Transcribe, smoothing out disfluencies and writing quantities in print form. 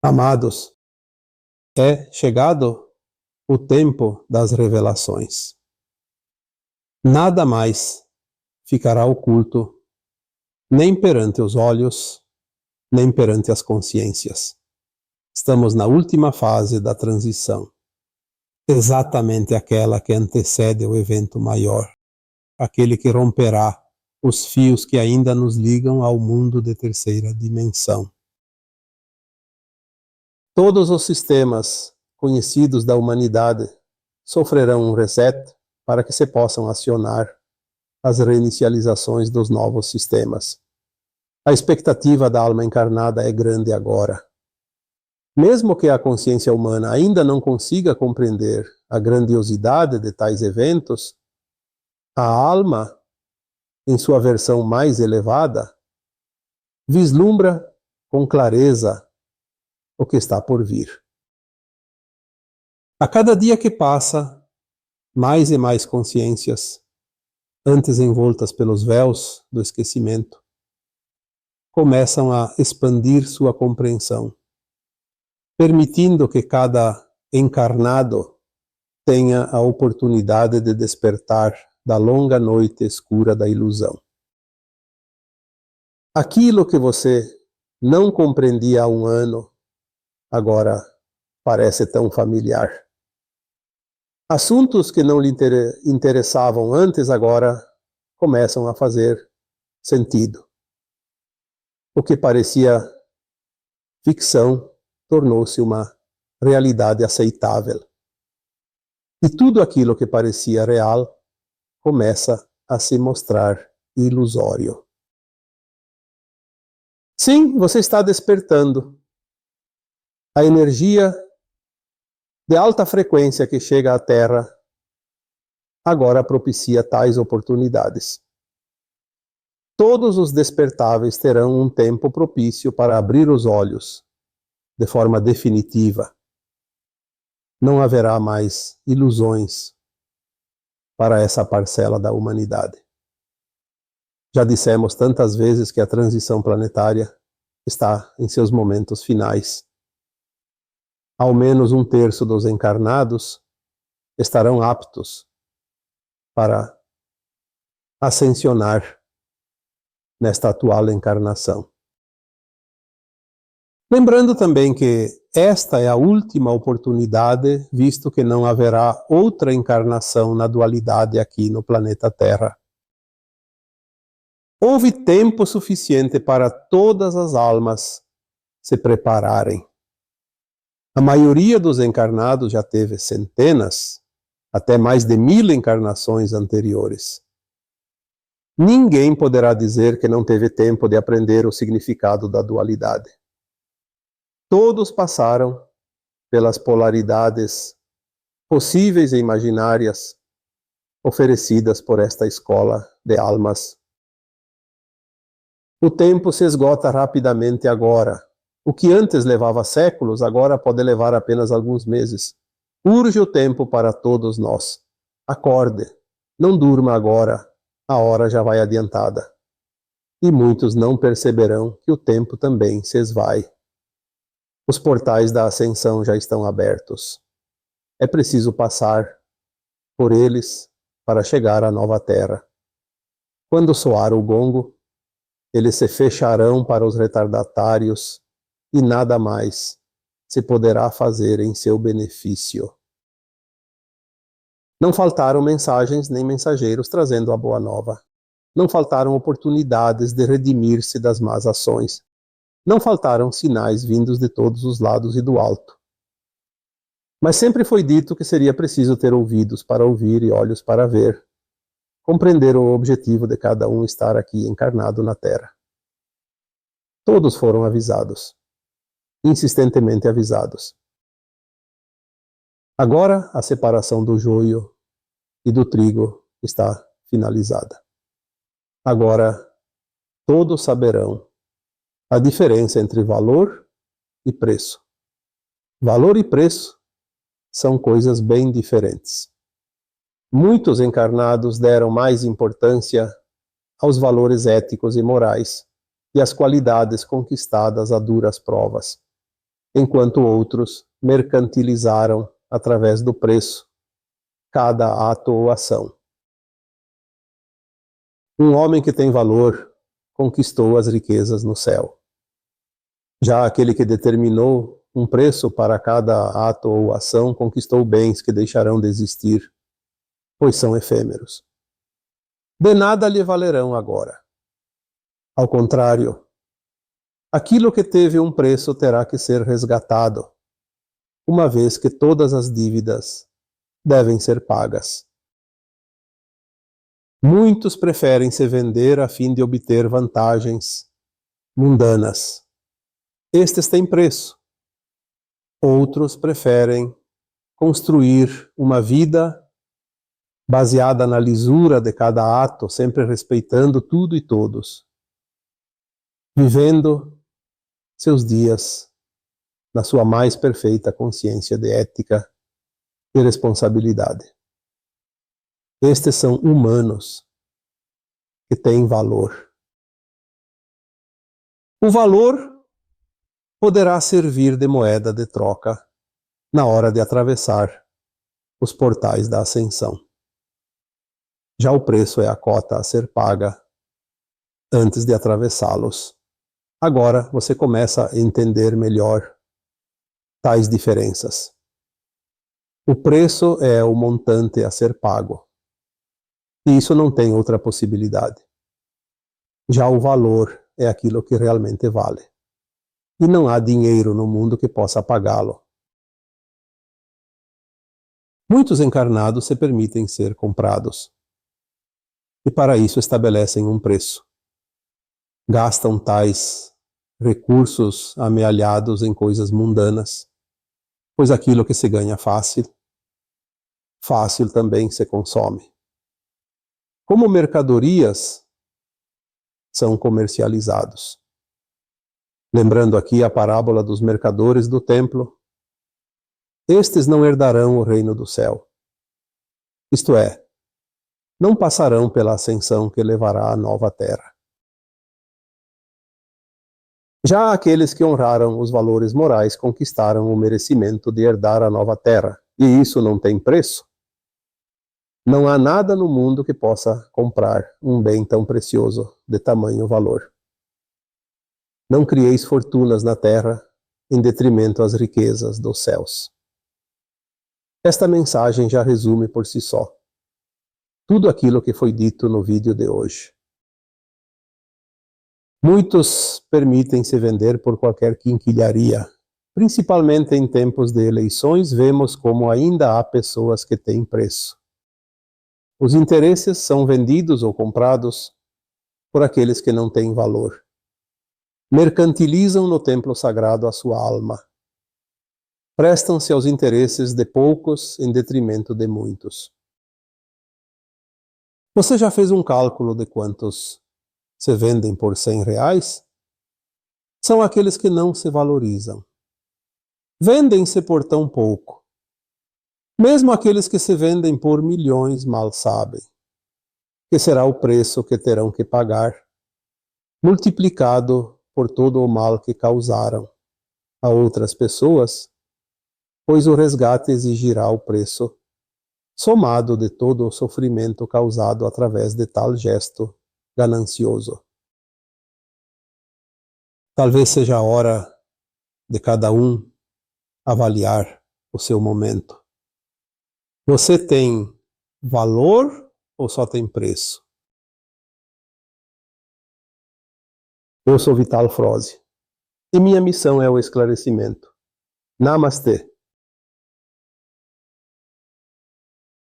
Amados, é chegado o tempo das revelações. Nada mais ficará oculto, nem perante os olhos, nem perante as consciências. Estamos na última fase da transição, exatamente aquela que antecede o evento maior, aquele que romperá os fios que ainda nos ligam ao mundo de terceira dimensão. Todos os sistemas conhecidos da humanidade sofrerão um reset para que se possam acionar as reinicializações dos novos sistemas. A expectativa da alma encarnada é grande agora. Mesmo que a consciência humana ainda não consiga compreender a grandiosidade de tais eventos, a alma, em sua versão mais elevada, vislumbra com clareza o que está por vir. A cada dia que passa, mais e mais consciências, antes envoltas pelos véus do esquecimento, começam a expandir sua compreensão, permitindo que cada encarnado tenha a oportunidade de despertar da longa noite escura da ilusão. Aquilo que você não compreendia há um ano, agora parece tão familiar. Assuntos que não lhe interessavam antes, agora começam a fazer sentido. O que parecia ficção tornou-se uma realidade aceitável. E tudo aquilo que parecia real começa a se mostrar ilusório. Sim, você está despertando. A energia de alta frequência que chega à Terra agora propicia tais oportunidades. Todos os despertáveis terão um tempo propício para abrir os olhos de forma definitiva. Não haverá mais ilusões para essa parcela da humanidade. Já dissemos tantas vezes que a transição planetária está em seus momentos finais. Ao menos 1/3 dos encarnados estarão aptos para ascensionar nesta atual encarnação. Lembrando também que esta é a última oportunidade, visto que não haverá outra encarnação na dualidade aqui no planeta Terra. Houve tempo suficiente para todas as almas se prepararem. A maioria dos encarnados já teve centenas, até mais de 1000 encarnações anteriores. Ninguém poderá dizer que não teve tempo de aprender o significado da dualidade. Todos passaram pelas polaridades possíveis e imaginárias oferecidas por esta escola de almas. O tempo se esgota rapidamente agora. O que antes levava séculos, agora pode levar apenas alguns meses. Urge o tempo para todos nós. Acorde, não durma agora, a hora já vai adiantada. E muitos não perceberão que o tempo também se esvai. Os portais da ascensão já estão abertos. É preciso passar por eles para chegar à nova terra. Quando soar o gongo, eles se fecharão para os retardatários e nada mais se poderá fazer em seu benefício. Não faltaram mensagens nem mensageiros trazendo a boa nova. Não faltaram oportunidades de redimir-se das más ações. Não faltaram sinais vindos de todos os lados e do alto. Mas sempre foi dito que seria preciso ter ouvidos para ouvir e olhos para ver, compreender o objetivo de cada um estar aqui encarnado na Terra. Todos foram avisados, insistentemente avisados. Agora a separação do joio e do trigo está finalizada. Agora todos saberão a diferença entre valor e preço. Valor e preço são coisas bem diferentes. Muitos encarnados deram mais importância aos valores éticos e morais e às qualidades conquistadas a duras provas. enquanto outros mercantilizaram através do preço cada ato ou ação. Um homem que tem valor conquistou as riquezas no céu. Já aquele que determinou um preço para cada ato ou ação conquistou bens que deixarão de existir, pois são efêmeros. De nada lhe valerão agora. Ao contrário, aquilo que teve um preço terá que ser resgatado, uma vez que todas as dívidas devem ser pagas. Muitos preferem se vender a fim de obter vantagens mundanas. Estes têm preço. Outros preferem construir uma vida baseada na lisura de cada ato, sempre respeitando tudo e todos, vivendo seus dias na sua mais perfeita consciência de ética e responsabilidade. Estes são humanos que têm valor. O valor poderá servir de moeda de troca na hora de atravessar os portais da ascensão. Já o preço é a cota a ser paga antes de atravessá-los. Agora você começa a entender melhor tais diferenças. O preço é o montante a ser pago. E isso não tem outra possibilidade. Já o valor é aquilo que realmente vale. E não há dinheiro no mundo que possa pagá-lo. Muitos encarnados se permitem ser comprados. E para isso estabelecem um preço. Gastam tais recursos amealhados em coisas mundanas, pois aquilo que se ganha fácil, fácil também se consome. Como mercadorias, são comercializados. Lembrando aqui a parábola dos mercadores do templo, estes não herdarão o reino do céu. Isto é, não passarão pela ascensão que levará à nova terra. Já aqueles que honraram os valores morais conquistaram o merecimento de herdar a nova terra, e isso não tem preço. Não há nada no mundo que possa comprar um bem tão precioso de tamanho valor. Não crieis fortunas na terra em detrimento às riquezas dos céus. Esta mensagem já resume por si só tudo aquilo que foi dito no vídeo de hoje. Muitos permitem-se vender por qualquer quinquilharia. Principalmente em tempos de eleições, vemos como ainda há pessoas que têm preço. Os interesses são vendidos ou comprados por aqueles que não têm valor. Mercantilizam no templo sagrado a sua alma. Prestam-se aos interesses de poucos em detrimento de muitos. Você já fez um cálculo de quantos se vendem por R$100? São aqueles que não se valorizam. Vendem-se por tão pouco. Mesmo aqueles que se vendem por milhões mal sabem que será o preço que terão que pagar, multiplicado por todo o mal que causaram a outras pessoas, pois o resgate exigirá o preço somado de todo o sofrimento causado através de tal gesto ganancioso. Talvez seja a hora de cada um avaliar o seu momento. Você tem valor ou só tem preço? Eu sou Vital Froze e minha missão é o esclarecimento. Namastê.